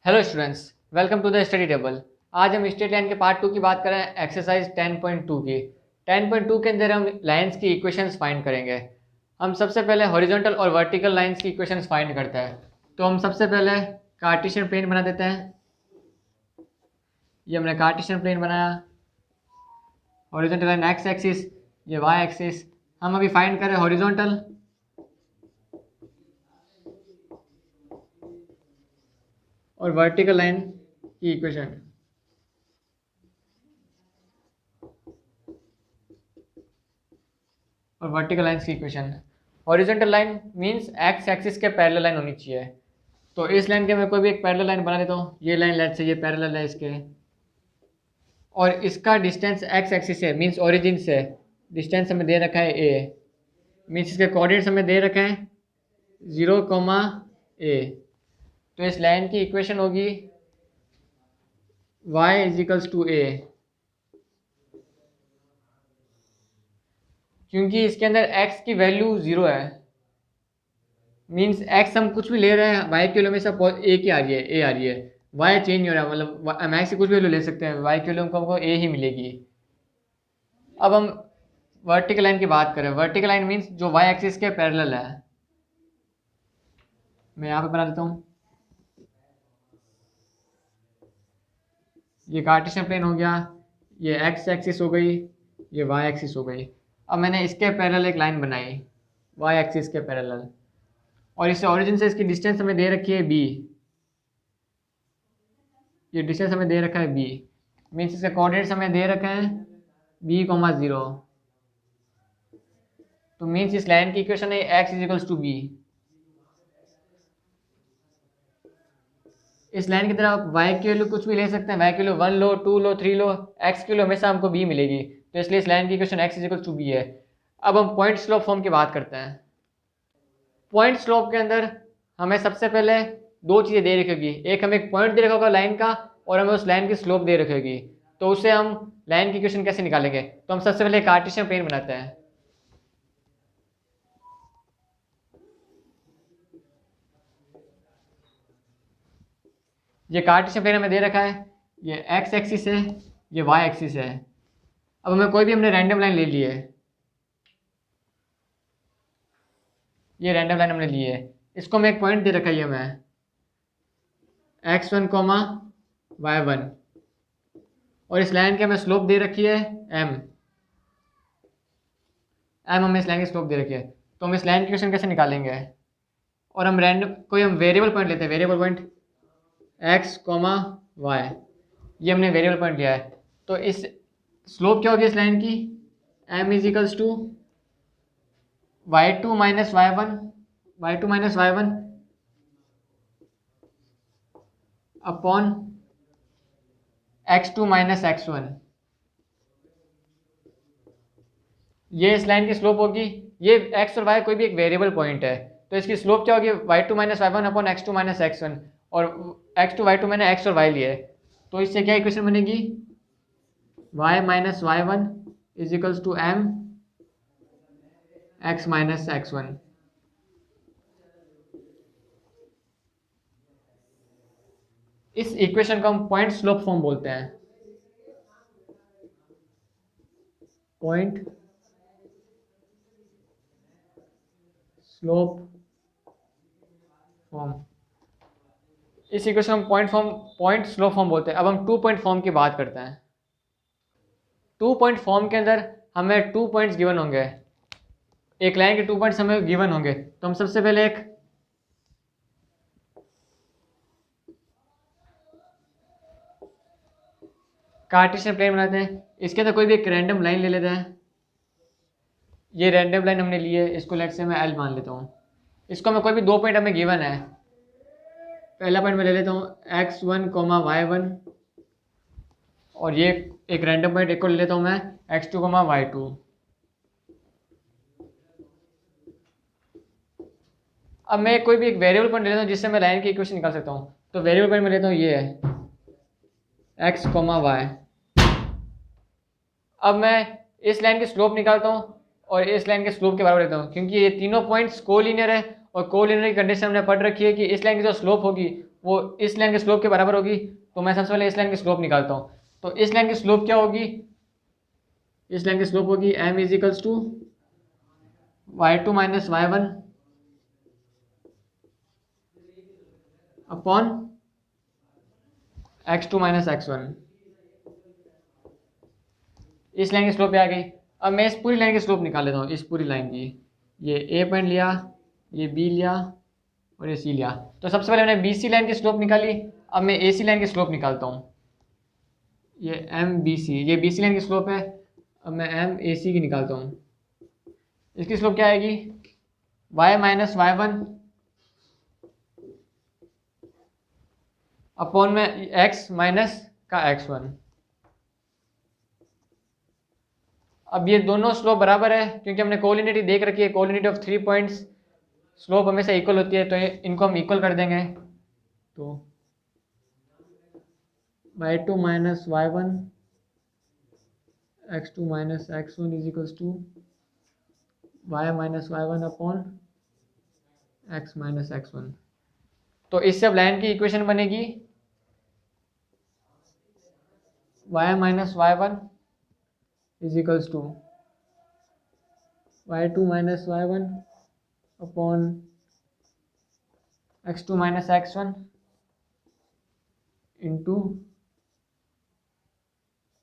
Hello students, welcome to the study table. आज हम straight line के पार्ट 2 की बात कर रहे हैं, एक्सरसाइज 10.2 की। 10.2 के अंदर हम लाइंस की इक्वेशंस फाइंड करेंगे। हम सबसे पहले हॉरिजॉन्टल और वर्टिकल लाइंस की इक्वेशंस फाइंड करते हैं। तो हम सबसे पहले कार्टेशियन प्लेन बना देते हैं। ये हमने कार्टेशियन प्लेन बनाया। हॉरिजॉन्टल लाइन एक्स एक्सिस, ये वाई एक्सिस। हम अभी फाइंड कर रहे हैं हॉरिजॉन्टल और वर्टिकल लाइन की इक्वेशन। और वर्टिकल लाइन्स की equation. Horizontal line means x axis के पैरेलल लाइन होनी चाहिए। तो इस लाइन के मैं कोई भी एक पैरेलल लाइन बना देता हूँ। ये लाइन लेट्स से ये पैरेलल है इसके, और इसका डिस्टेंस एक्स एक्सिस है, मींस ओरिजिन से डिस्टेंस हमें दे रखा है ए, मींस इसके कोऑर्डिनेट्स हमें दे रखे हैं 0, ए। तो इस लाइन की इक्वेशन होगी y इजिकल्स टू ए, क्योंकि इसके अंदर x की वैल्यू 0 है। मींस x हम कुछ भी ले रहे हैं, y की वैल्यू हमेशा ए की आ रही है, ए आ रही है। y चेंज हो रहा है, मतलब हम x की कुछ भी वैल्यू ले सकते हैं, y की वैल्यू हमको ए ही मिलेगी। अब हम वर्टिकल लाइन की बात करें। वर्टिकल लाइन मींस जो y एक्सिस के पैरेलल है। मैं यहाँ पे बना देता हूँ। ये कार्टेशियन प्लेन हो गया, ये x एक्सिस हो गई, ये y एक्सिस हो गई। अब मैंने इसके पैरेलल एक लाइन बनाई y एक्सिस के पैरेलल, और इससे ओरिजिन से इसकी डिस्टेंस हमें दे रखी है b। ये डिस्टेंस हमें दे रखा है b, मीन्स इसके कोऑर्डिनेट्स हमें दे रखे हैं b,0। तो मीन्स इस लाइन की इक्वेशन है x इजिकल्स टू b। इस लाइन की तरह आप y की वैल्यू कुछ भी ले सकते हैं, y की वैल्यू 1 लो, 2 लो, 3 लो, x की वैल्यू हमेशा हमको b मिलेगी। तो इसलिए इस लाइन की equation x equals to b है। अब हम पॉइंट स्लोप फॉर्म की बात करते हैं। पॉइंट स्लोप के अंदर हमें सबसे पहले दो चीज़ें दे रखी होगी। एक हमें एक पॉइंट दे रखा होगा लाइन का, और हमें उस लाइन की स्लोप दे रखी होगी। तो उससे हम लाइन की इक्वेशन कैसे निकालेंगे? तो हम सबसे पहले कार्टेशियन प्लेन बनाते हैं। ये कार्टेशियन प्लेन हमें दे रखा है, ये एक्स एक्सिस है, ये वाई एक्सिस है। अब हमें कोई भी हमने रैंडम लाइन ले ली है, ये रैंडम लाइन हमने ली है। इसको मैं एक पॉइंट दे रखा है हमें x1, y1, और इस लाइन की हमें स्लोप दे रखी है m। हमें इस लाइन की स्लोप दे रखी है। तो हम इस लाइन की इक्वेशन कैसे निकालेंगे? और हम रैंडम कोई हम वेरिएबल पॉइंट लेते हैं, वेरिएबल पॉइंट x, y, ये हमने वेरिएबल पॉइंट लिया है। तो इस स्लोप क्या होगी इस लाइन की? m equals to y2 minus y1 upon x2 minus x1। ये इस लाइन की स्लोप होगी। ये x और y कोई भी एक वेरिएबल पॉइंट है, तो इसकी स्लोप क्या होगी? y2 minus y1 upon x2 minus x1, और x2 y2 मैंने x और y लिए। तो इससे क्या इक्वेशन बनेगी? y minus y1 equals to m x minus x1। इस इक्वेशन को हम पॉइंट स्लोप फॉर्म बोलते हैं। पॉइंट स्लोप फॉर्म, इस इक्वेशन हम पॉइंट स्लोप फॉर्म बोलते हैं। अब हम 2 पॉइंट फॉर्म की बात करते हैं। 2 पॉइंट फॉर्म के अंदर हमें 2 पॉइंट्स गिवन होंगे। एक लाइन के 2 पॉइंट्स हमें गिवन होंगे। तो हम सबसे पहले एक कार्टेशियन प्लेन बनाते हैं। इसके अंदर कोई भी एक रैंडम लाइन ले लेते हैं। ये रैंडम लाइन हमने ली है, इसको लेट से मैं एल मान लेता हूँ। इसको मैं कोई भी 2 पॉइंट हमें गिवन है। पहला पॉइंट मैं ले लेता हूँ x1, y1, और ये एक रैंडम पॉइंट एक को ले लेता हूँ मैं x2, y2। अब मैं कोई भी एक वेरिएबल पॉइंट ले लेता हूँ जिससे मैं लाइन की इक्वेशन निकाल सकता हूँ। तो वेरिएबल पॉइंट मैं लेता हूँ, ये है x, y। अब मैं इस लाइन की स्लोप निकालता हूँ और इस लाइन के स्लोप के बराबर लेता हूँ, क्योंकि ये तीनों पॉइंट्स कोलिनियर है, और कोलिनियर की कंडीशन हमने पढ़ रखी है कि इस लाइन की जो स्लोप होगी वो इस लाइन के स्लोप के बराबर होगी। तो मैं सबसे पहले इस लाइन की स्लोप निकालता हूँ। तो इस लाइन की स्लोप क्या होगी, इस लाइन की स्लोप होगी m is equals to y2 minus y1 upon x2 minus x1। इस लाइन की स्लोप आ गई। अब मैं इस पूरी लाइन की स्लोप निकाल लेता हूँ, इस पूरी लाइन की। ये ए पॉइंट लिया, ये बी लिया और ये सी लिया। तो सबसे पहले मैंने बी सी लाइन की स्लोप निकाली। अब मैं ए सी लाइन की स्लोप निकालता हूँ। ये एम बी सी, ये बी सी लाइन की स्लोप है। अब मैं एम ए सी की निकालता हूँ। इसकी स्लोप क्या आएगी, y माइनस y1 अपॉन में x माइनस का x1। अब ये दोनों स्लोप बराबर है क्योंकि हमने कोलिनिटी देख रखी है, कोलिनिटी ऑफ 3 पॉइंट्स स्लोप हमेशा इक्वल होती है। तो इनको हम इक्वल कर देंगे। तो y2 minus y1 x2 minus x1 is equals to y minus y1 upon x minus x1। तो इससे अब लाइन की इक्वेशन बनेगी y minus y1 is equals to y2 minus y1 upon x2 minus x1 into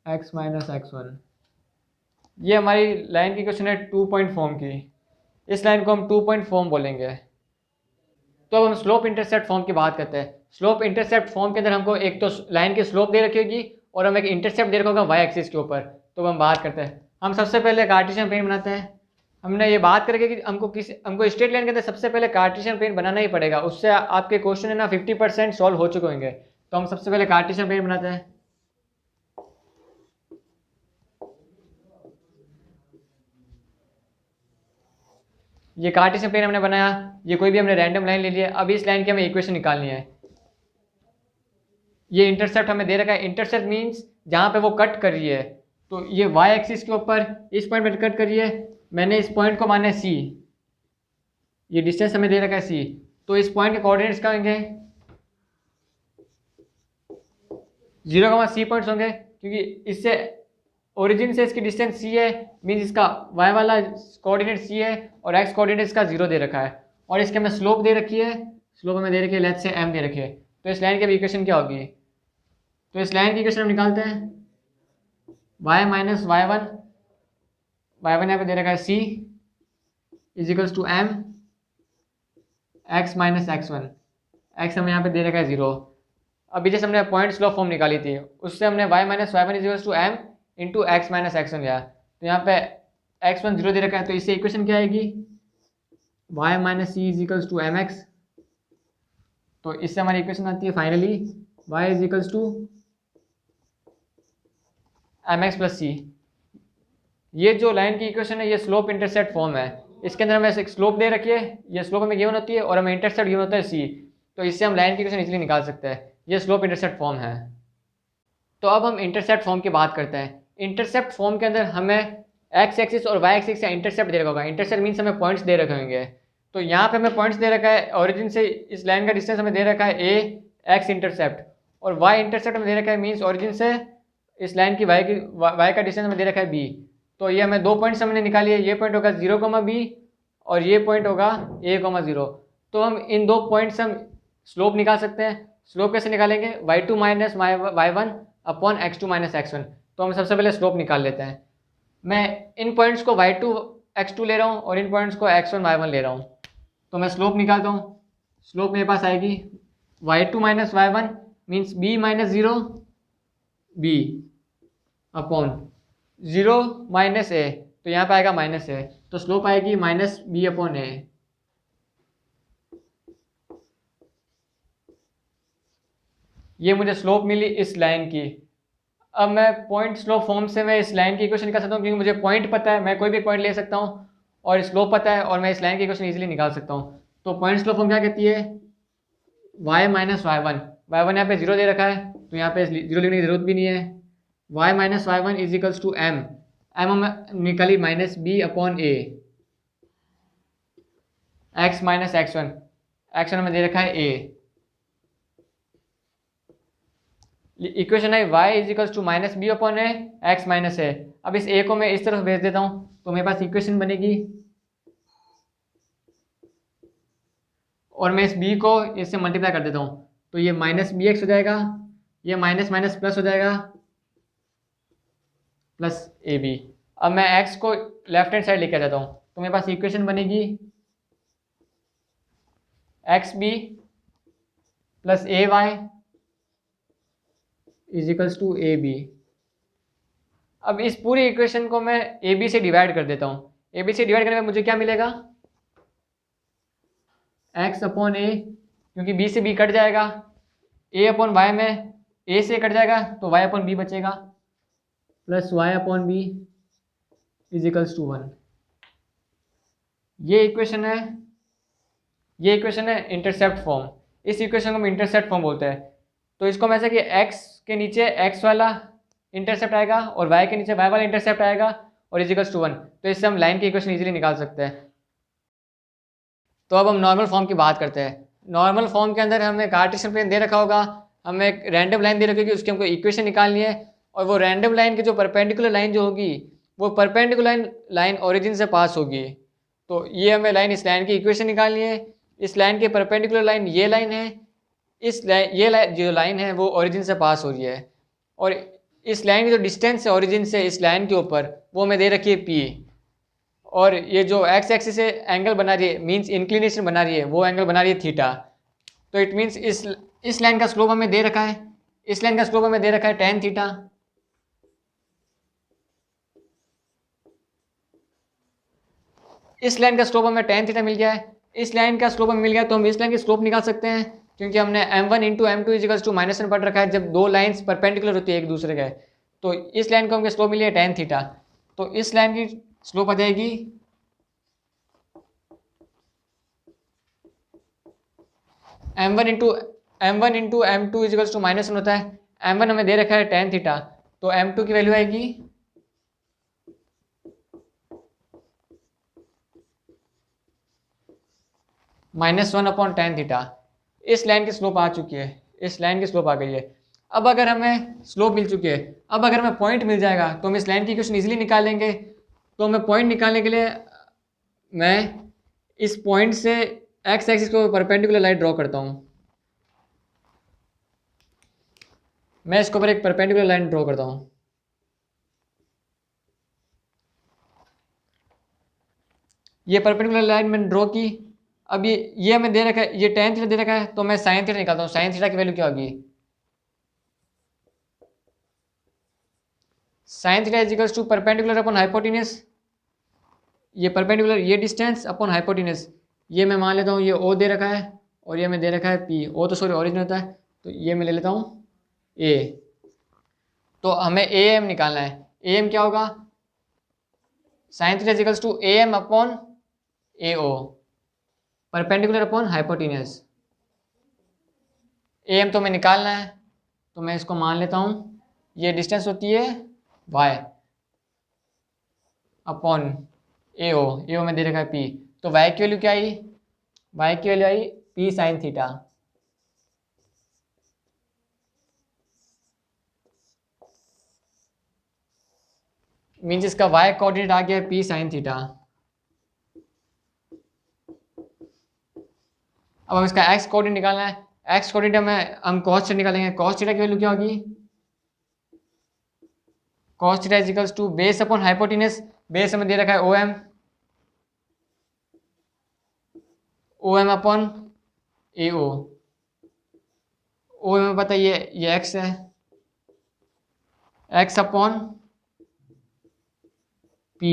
x minus x1। ये हमारी line की equation है 2 point form की। इस लाइन को हम 2 पॉइंट फॉर्म बोलेंगे। तो अब हम स्लोप इंटरसेप्ट फॉर्म की बात करते हैं। स्लोप इंटरसेप्ट फॉर्म के अंदर हमको एक तो लाइन की स्लोप दे रखी होगी और हम एक इंटरसेप्ट दे रखा होगा वाई एक्सिस के ऊपर। तो हम बात करते हैं। हम सबसे पहले कार्टेशियन प्लेन बनाते हैं। हमने ये बात करके कि हमको स्ट्रेट लाइन के अंदर सबसे पहले कार्टेशियन प्लेन बनाना ही पड़ेगा। उससे आपके क्वेश्चन है ना 50% सॉल्व हो चुके होंगे। तो हम सबसे पहले कार्टेशियन प्लेन बनाते हैं। ये कार्टेशियन प्लेन हमने बनाया, ये कोई भी हमने रैंडम लाइन ले लिया। अब इस लाइन की हमें इक्वेशन निकालनी है। ये इंटरसेप्ट हमें दे रखा है। इंटरसेप्ट मीन्स जहाँ पे वो कट कर रही है। तो ये वाई एक्सिस के ऊपर इस पॉइंट पर कट कर रही है। मैंने इस पॉइंट को माना है सी, ये डिस्टेंस हमें दे रखा है सी। तो इस पॉइंट के कोऑर्डिनेट्स क्या होंगे, 0, C पॉइंट्स होंगे क्योंकि इससे ओरिजिन से इसकी डिस्टेंस सी है। मीन्स इसका y वाला कोऑर्डिनेट सी है और x कोऑर्डिनेट इसका 0 दे रखा है। और इसके हमें स्लोप दे रखी है, स्लोप हमें दे रखी है लेट्स से m दे रखी है। तो इस लाइन की इक्वेशन क्या होगी, तो इस लाइन की इक्वेशन हम निकालते हैं। y माइनस y1 यहाँ पे दे रखा है c is equals to m x minus x1। x हमें यहाँ पे दे रखा है 0। अभी जैसे हमने पॉइंट स्लोप फॉर्म निकाली थी उससे हमने y minus y1 is equals to m into x minus x1 लिया। तो यहाँ पे x1 0 दे रखा है। तो इससे इक्वेशन क्या आएगी, y minus c is equals to m x. तो इससे हमारी इक्वेशन आती है finally y is equals to m x plus c. ये जो लाइन की इक्वेशन है ये स्लोप इंटरसेप्ट फॉर्म है। इसके अंदर हमें एक स्लोप दे रखी है, ये स्लोप हमें गिवन होती है और हमें इंटरसेप्ट गिवन होता है सी। तो इससे हम लाइन की इक्वेशन इजीली निकाल सकते हैं। ये स्लोप इंटरसेप्ट फॉर्म है। तो अब हम इंटरसेप्ट फॉर्म की बात करते हैं। इंटरसेप्ट फॉर्म के अंदर हमें एक्स एक्सिस और वाई एक्सिस का इंटरसेप्ट दे रखा होगा। इंटरसेप्ट मीन्स हमें पॉइंट्स दे रखे होंगे। तो यहाँ पे हमें पॉइंट्स दे रखा है, ओरिजिन से इस लाइन का डिस्टेंस हमें दे रखा है ए एक्स इंटरसेप्ट, और वाई इंटरसेप्ट हमें दे रखा है मीन्स ओरिजिन से इस लाइन की वाई का डिस्टेंस हमें दे रखा है बी। तो ये हमें 2 पॉइंट्स हमने निकाली है। ये पॉइंट होगा 0,b और ये पॉइंट होगा a,0। तो हम इन 2 पॉइंट्स हम स्लोप निकाल सकते हैं। स्लोप कैसे निकालेंगे, y2 minus y1 upon x2 minus x1। तो हम सबसे पहले स्लोप निकाल लेते हैं। मैं इन पॉइंट्स को y2 x2 ले रहा हूँ और इन पॉइंट्स को x1 y1 ले रहा हूँ। तो मैं स्लोप निकालता हूँ। स्लोप मेरे पास आएगी y2 minus y1 means b minus 0 b upon 0 minus a। तो यहाँ पे आएगा माइनस a। तो स्लोप आएगी माइनस b अपॉन a। ये मुझे स्लोप मिली इस लाइन की। अब मैं पॉइंट स्लोप फॉर्म से मैं इस लाइन की इक्वेशन निकाल सकता हूँ क्योंकि मुझे पॉइंट पता है। मैं कोई भी पॉइंट ले सकता हूँ और स्लोप पता है और मैं इस लाइन की इक्वेशन इजीली निकाल सकता हूँ। तो पॉइंट स्लोप फॉर्म क्या कहती है, y माइनस y1 यहाँ पे 0 दे रखा है तो यहाँ पे 0 लिखने की जरूरत भी नहीं है। y minus y1 is equals to m हम निकाली minus b upon a। x minus x1 हमें दे रखा है a। इक्वेशन है y is equals to minus b upon a x minus a. अब इस a को मैं इस तरफ भेज देता हूँ तो मेरे पास इक्वेशन बनेगी, और मैं इस b को इससे मल्टीप्लाई कर देता हूँ तो ये माइनस बी एक्स हो जाएगा, ये माइनस माइनस प्लस हो जाएगा, प्लस ए बी। अब मैं x को लेफ्ट हैंड साइड लेके आ जाता हूँ तो मेरे पास इक्वेशन बनेगी x b plus a y is equals to a b. अब इस पूरी इक्वेशन को मैं ए बी से डिवाइड कर देता हूँ। ए बी से डिवाइड करने में मुझे क्या मिलेगा, एक्स अपॉन ए, क्योंकि बी से बी कट जाएगा, ए अपॉन वाई में ए से कट जाएगा तो वाई अपॉन बी बचेगा, plus y upon b is equals to 1। ये इक्वेशन है, ये इक्वेशन है इंटरसेप्ट फॉर्म। इस इक्वेशन को हम इंटरसेप्ट फॉर्म बोलते हैं। तो इसको हम ऐसा कि x के नीचे x वाला इंटरसेप्ट आएगा और y के नीचे y वाला इंटरसेप्ट आएगा और इज इक्वल्स टू 1। तो इससे हम लाइन की इक्वेशन इजीली निकाल सकते हैं। तो अब हम नॉर्मल फॉर्म की बात करते हैं। नॉर्मल फॉर्म के अंदर हमें कार्टेशियन प्लेन दे रखा होगा, हमें एक रैंडम लाइन दे रखी होगी, उसकी हमको इक्वेशन निकालनी है, और वो रैंडम लाइन की जो परपेंडिकुलर लाइन जो होगी वो परपेंडिकुलर लाइन ओरिजिन से पास होगी। तो ये हमें लाइन, इस लाइन की इक्वेशन निकालनी है। इस लाइन के परपेंडिकुलर लाइन ये लाइन है, जो लाइन है वो ओरिजिन से पास हो रही है, और इस लाइन की जो डिस्टेंस है ओरिजिन से इस लाइन के ऊपर वो हमें दे रखी है p, और ये जो x एक्सिस से एंगल बना रही है, मींस इंक्लिनेशन बना रही है, वो एंगल बना रही है थीटा। तो इट मींस इस लाइन का स्लोप हमें दे रखा है, इस लाइन का स्लोप हमें दे रखा है tan थीटा। इस लाइन का स्लोप हमें tan थीटा मिल गया है, इस लाइन का स्लोप हमें मिल गया, तो हम इस लाइन की स्लोप निकाल सकते हैं, क्योंकि हमने m1 into m2 equals to -1 पढ़ रखा है जब दो लाइंस परपेंडिकुलर होती है एक दूसरे के। तो इस लाइन को हमको स्लोप मिली है tan थीटा, तो इस लाइन की स्लोप आ जाएगी m1 into m2 equals to -1 होता है। m1 हमें दे रखा है tan थीटा, तो m2 की वैल्यू आएगी -1 अपॉन tan थीटा। इस लाइन की स्लोप आ चुकी है, इस लाइन की स्लोप आ गई है। अब अगर हमें स्लोप मिल चुकी है, अब अगर हमें पॉइंट मिल जाएगा तो हम इस लाइन की इक्वेशन इजीली निकाल लेंगे। तो हमें पॉइंट निकालने के लिए मैं इस पॉइंट से एक्स एक्सिस को परपेंडिकुलर लाइन ड्रॉ करता हूँ। मैं इसके ऊपर एक परपेंडिकुलर लाइन ड्रॉ करता हूँ। ये परपेंडिकुलर लाइन मैंने ड्रॉ की। अब ये हमें दे रखा है, ये tan थीटा दे रखा है, तो मैं sin थीटा निकालता हूँ। sin थीटा की वैल्यू क्या होगी, sin theta is equals to perpendicular upon hypotenuse, ये परपेंडिकुलर ये डिस्टेंस अपॉन हाइपोटेन्यूज। ये मैं मान लेता हूँ ये O दे रखा है और ये मैं दे रखा है P। O तो सॉरी ओरिजिन होता है, तो ये मैं ले लेता हूँ A। तो हमें AM निकालना है। AM क्या होगा, sin theta is equals to AM upon AO, perpendicular upon hypotenuse. AM तो हमें निकालना है, तो मैं इसको मान लेता हूँ ये डिस्टेंस होती है y अपॉन AO में दे रखा है P। तो y की वैल्यू क्या आई, y की वैल्यू आई P sin थीटा। मीन्स इसका y कोऑर्डिनेट आ गया P sin थीटा। अब हम इसका x कोऑर्डिनेट निकालना है। x कोऑर्डिनेट में हम cos थीटा निकालेंगे। cos थीटा की वैल्यू क्या होगी, cos theta is equals to base upon hypotenuse. Base हमें दे रखा है OM अपॉन AO। O हमें पता है ये x है, x upon P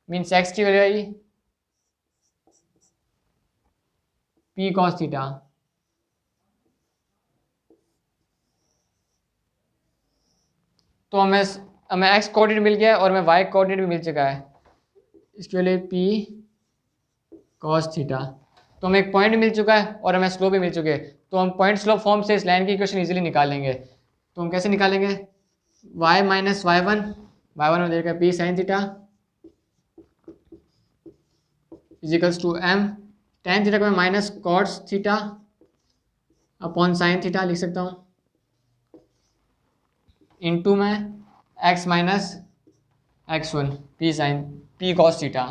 means x की वैल्यू आई P cos थीटा। तो हमें x कोऑर्डिनेट मिल गया है और हमें y कोऑर्डिनेट भी मिल चुका है, इसके लिए P cos थीटा। तो हमें एक पॉइंट मिल चुका है और हमें स्लोप भी मिल चुके हैं। तो हम पॉइंट स्लोप फॉर्म से इस लाइन की इक्वेशन इजीली निकालेंगे। तो हम कैसे निकालेंगे, y माइनस y1 में देगा P sin theta is equals to m tan theta को मैं minus cos theta upon sin theta लिख सकता हूँ। इंटू में x minus x1 p sine p cos theta.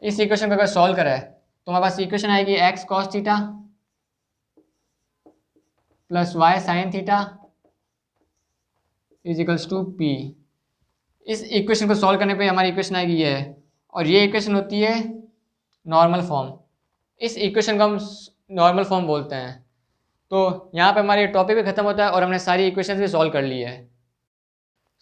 इस इक्वेशन को अगर सॉल्व करें तो हमारे पास इक्वेशन आएगी x cos theta plus y sine theta is equals to p। इस इक्वेशन को सॉल्व करने पे हमारी इक्वेशन आएगी ये, और ये इक्वेशन होती है नॉर्मल फॉर्म। इस इक्वेशन को हम नॉर्मल फॉर्म बोलते हैं। तो यहाँ पे हमारी टॉपिक भी खत्म होता है और हमने सारी इक्वेशन भी सॉल्व कर ली है।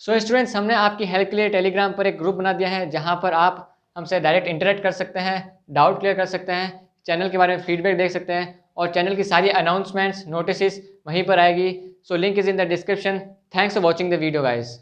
सो स्टूडेंट्स, हमने आपकी हेल्प के लिए टेलीग्राम पर एक ग्रुप बना दिया है जहाँ पर आप हमसे डायरेक्ट इंटरेक्ट कर सकते हैं, डाउट क्लियर कर सकते हैं, चैनल के बारे में फीडबैक देख सकते हैं, और चैनल की सारी अनाउंसमेंट्स नोटिस वहीं पर आएगी। So link is in the description. Thanks for watching the video guys.